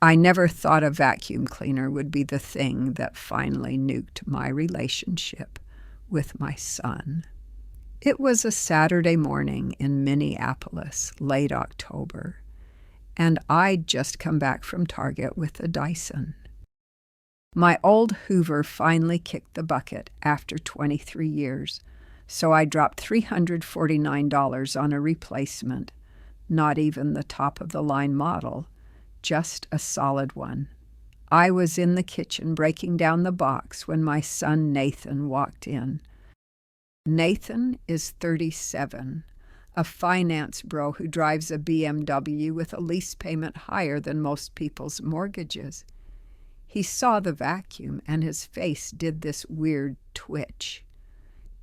I never thought a vacuum cleaner would be the thing that finally nuked my relationship with my son. It was a Saturday morning in Minneapolis, late October, and I'd just come back from Target with a Dyson. My old Hoover finally kicked the bucket after 23 years, so I dropped $349 on a replacement, not even the top-of-the-line model, just a solid one. I was in the kitchen breaking down the box when my son Nathan walked in. Nathan is 37, a finance bro who drives a BMW with a lease payment higher than most people's mortgages. He saw the vacuum and his face did this weird twitch.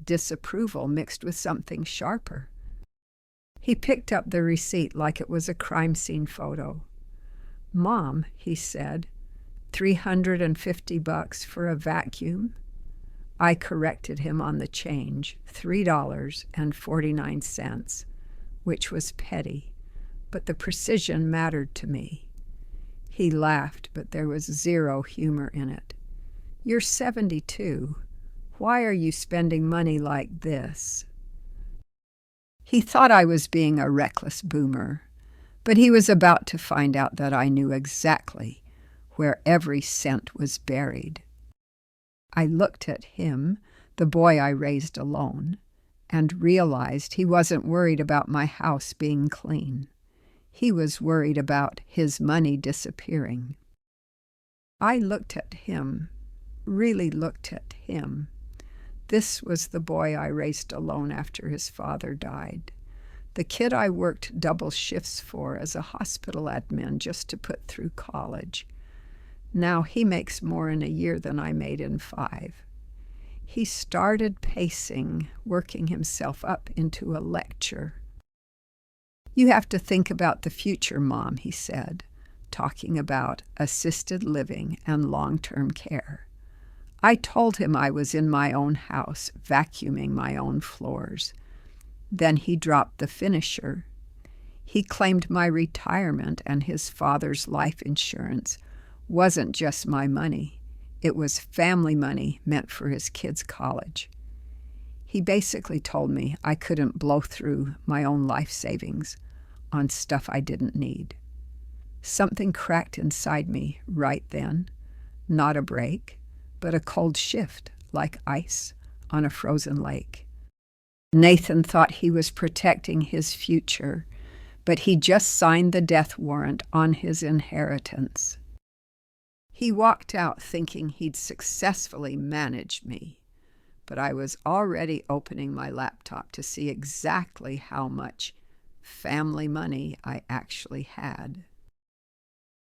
Disapproval mixed with something sharper. He picked up the receipt like it was a crime scene photo. "Mom," he said, $350 for a vacuum? I corrected him on the change, $3.49, which was petty, but the precision mattered to me. He laughed, but there was zero humor in it. "You're 72. Why are you spending money like this?" He thought I was being a reckless boomer, but he was about to find out that I knew exactly where every cent was buried. I looked at him, the boy I raised alone, and realized he wasn't worried about my house being clean. He was worried about his money disappearing. I looked at him, really looked at him. This was the boy I raised alone after his father died. The kid I worked double shifts for as a hospital admin just to put through college. Now he makes more in a year than I made in 5. He started pacing, working himself up into a lecture. "You have to think about the future, Mom," he said, talking about assisted living and long-term care. I told him I was in my own house, vacuuming my own floors. Then he dropped the finisher. He claimed my retirement and his father's life insurance wasn't just my money. It was family money meant for his kids' college. He basically told me I couldn't blow through my own life savings on stuff I didn't need. Something cracked inside me right then. Not a break, but a cold shift, like ice on a frozen lake. Nathan thought he was protecting his future, but he just signed the death warrant on his inheritance. He walked out thinking he'd successfully managed me, but I was already opening my laptop to see exactly how much family money I actually had.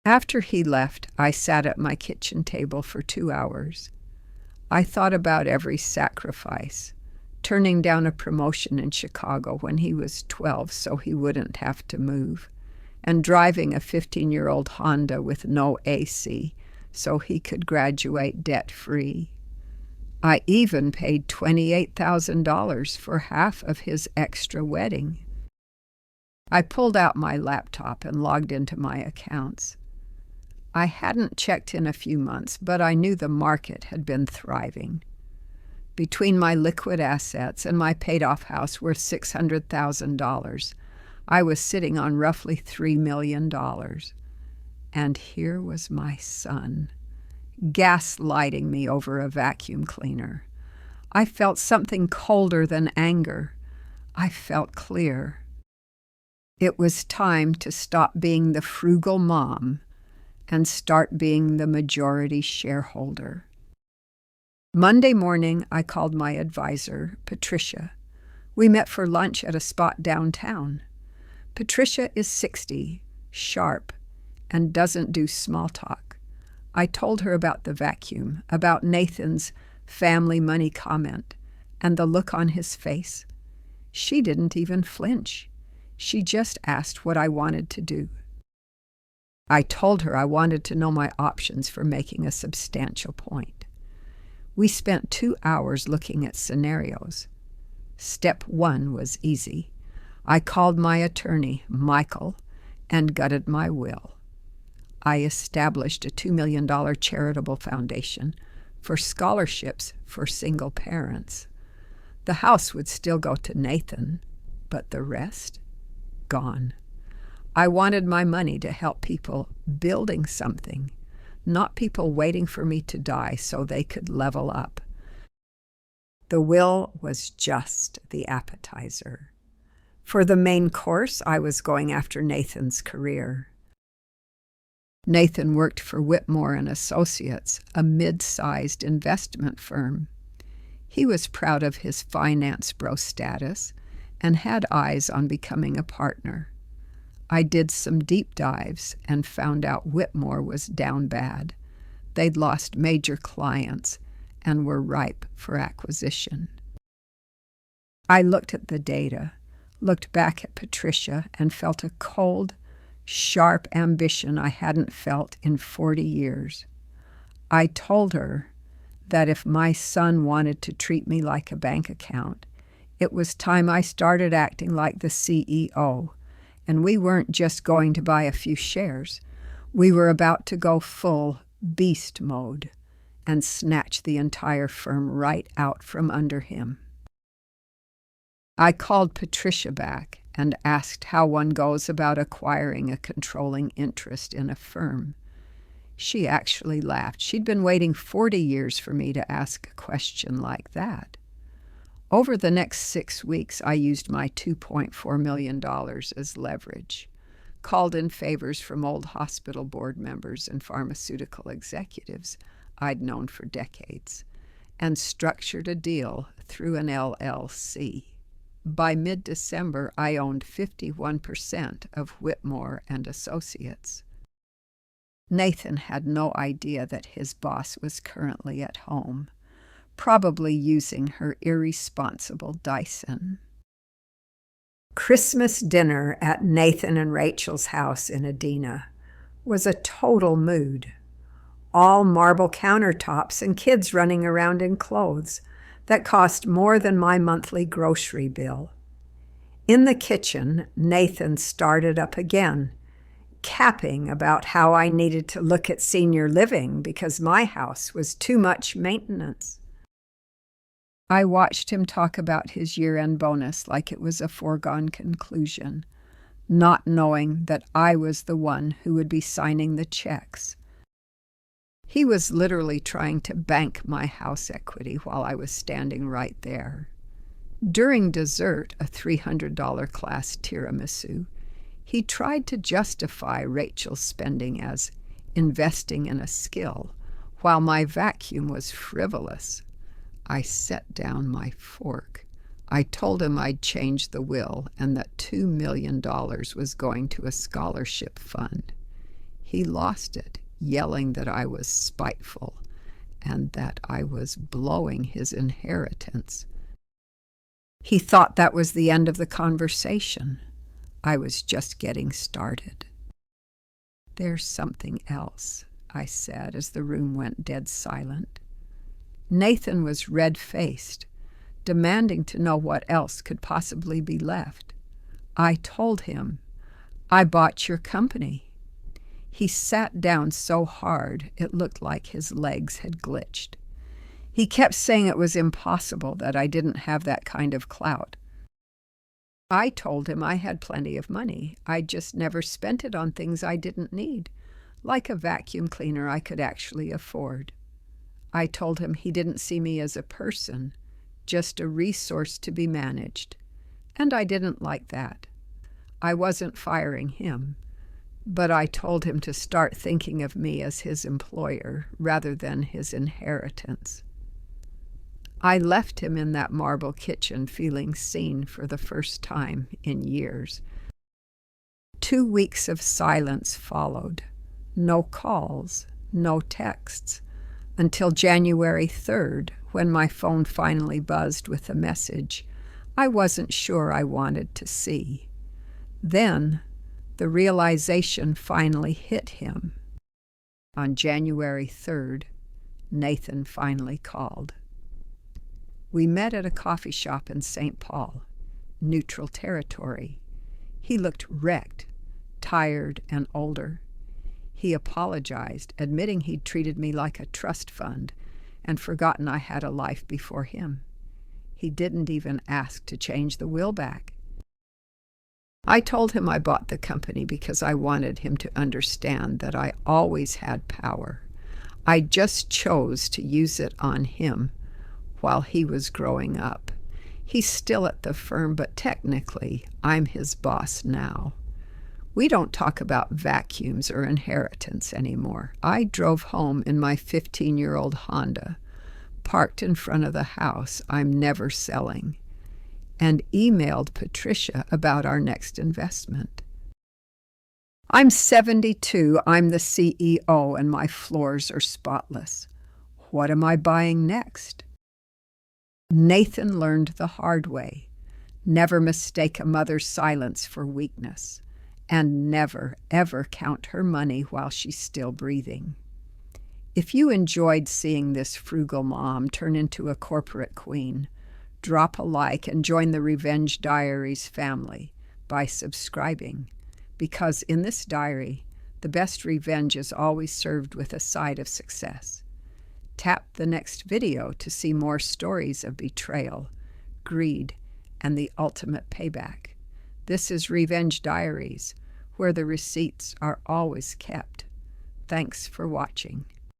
After he left, I sat at my kitchen table for 2 hours. I thought about every sacrifice, turning down a promotion in Chicago when he was 12 so he wouldn't have to move, and driving a 15-year-old Honda with no AC so he could graduate debt-free. I even paid $28,000 for half of his extra wedding. I pulled out my laptop and logged into my accounts. I hadn't checked in a few months, but I knew the market had been thriving. Between my liquid assets and my paid-off house worth $600,000, I was sitting on roughly $3 million. And here was my son, gaslighting me over a vacuum cleaner. I felt something colder than anger. I felt clear. It was time to stop being the frugal mom and start being the majority shareholder. Monday morning, I called my advisor, Patricia. We met for lunch at a spot downtown. Patricia is 60, sharp, and doesn't do small talk. I told her about the vacuum, about Nathan's family money comment, and the look on his face. She didn't even flinch. She just asked what I wanted to do. I told her I wanted to know my options for making a substantial point. We spent 2 hours looking at scenarios. Step 1 was easy. I called my attorney, Michael, and gutted my will. I established a $2 million charitable foundation for scholarships for single parents. The house would still go to Nathan, but the rest? Gone. I wanted my money to help people building something, not people waiting for me to die so they could level up. The will was just the appetizer. For the main course, I was going after Nathan's career. Nathan worked for Whitmore and Associates, a mid-sized investment firm. He was proud of his finance bro status and had eyes on becoming a partner. I did some deep dives and found out Whitmore was down bad. They'd lost major clients and were ripe for acquisition. I looked at the data, looked back at Patricia, and felt a cold, sharp ambition I hadn't felt in 40 years. I told her that if my son wanted to treat me like a bank account, it was time I started acting like the CEO, and we weren't just going to buy a few shares. We were about to go full beast mode and snatch the entire firm right out from under him. I called Patricia back and asked how one goes about acquiring a controlling interest in a firm. She actually laughed. She'd been waiting 40 years for me to ask a question like that. Over the next 6 weeks, I used my $2.4 million as leverage, called in favors from old hospital board members and pharmaceutical executives I'd known for decades, and structured a deal through an LLC. By mid-December, I owned 51% of Whitmore and Associates. Nathan had no idea that his boss was currently at home, probably using her irresponsible Dyson. Christmas dinner at Nathan and Rachel's house in Edina was a total mood. All marble countertops and kids running around in clothes that cost more than my monthly grocery bill. In the kitchen, Nathan started up again, capping about how I needed to look at senior living because my house was too much maintenance. I watched him talk about his year-end bonus like it was a foregone conclusion, not knowing that I was the one who would be signing the checks. He was literally trying to bank my house equity while I was standing right there. During dessert, a $300 class tiramisu, he tried to justify Rachel's spending as investing in a skill, while my vacuum was frivolous. I set down my fork. I told him I'd changed the will and that $2 million was going to a scholarship fund. He lost it, yelling that I was spiteful and that I was blowing his inheritance. He thought that was the end of the conversation. I was just getting started. "There's something else," I said as the room went dead silent. Nathan was red-faced, demanding to know what else could possibly be left. I told him, "I bought your company." He sat down so hard it looked like his legs had glitched. He kept saying it was impossible, that I didn't have that kind of clout. I told him I had plenty of money. I just never spent it on things I didn't need, like a vacuum cleaner I could actually afford. I told him he didn't see me as a person, just a resource to be managed, and I didn't like that. I wasn't firing him, but I told him to start thinking of me as his employer rather than his inheritance. I left him in that marble kitchen feeling seen for the first time in years. 2 weeks of silence followed. No calls, no texts, until January 3rd, when my phone finally buzzed with a message I wasn't sure I wanted to see. Then the realization finally hit him. On January 3rd, Nathan finally called. We met at a coffee shop in St. Paul, neutral territory. He looked wrecked, tired, and older. He apologized, admitting he'd treated me like a trust fund and forgotten I had a life before him. He didn't even ask to change the will back. I told him I bought the company because I wanted him to understand that I always had power. I just chose to use it on him while he was growing up. He's still at the firm, but technically, I'm his boss now. We don't talk about vacuums or inheritance anymore. I drove home in my 15-year-old Honda, parked in front of the house I'm never selling, and emailed Patricia about our next investment. I'm 72, I'm the CEO, and my floors are spotless. What am I buying next? Nathan learned the hard way. Never mistake a mother's silence for weakness, and never, ever count her money while she's still breathing. If you enjoyed seeing this frugal mom turn into a corporate queen, drop a like and join the Revenge Diaries family by subscribing, because in this diary, the best revenge is always served with a side of success. Tap the next video to see more stories of betrayal, greed, and the ultimate payback. This is Revenge Diaries, where the receipts are always kept. Thanks for watching.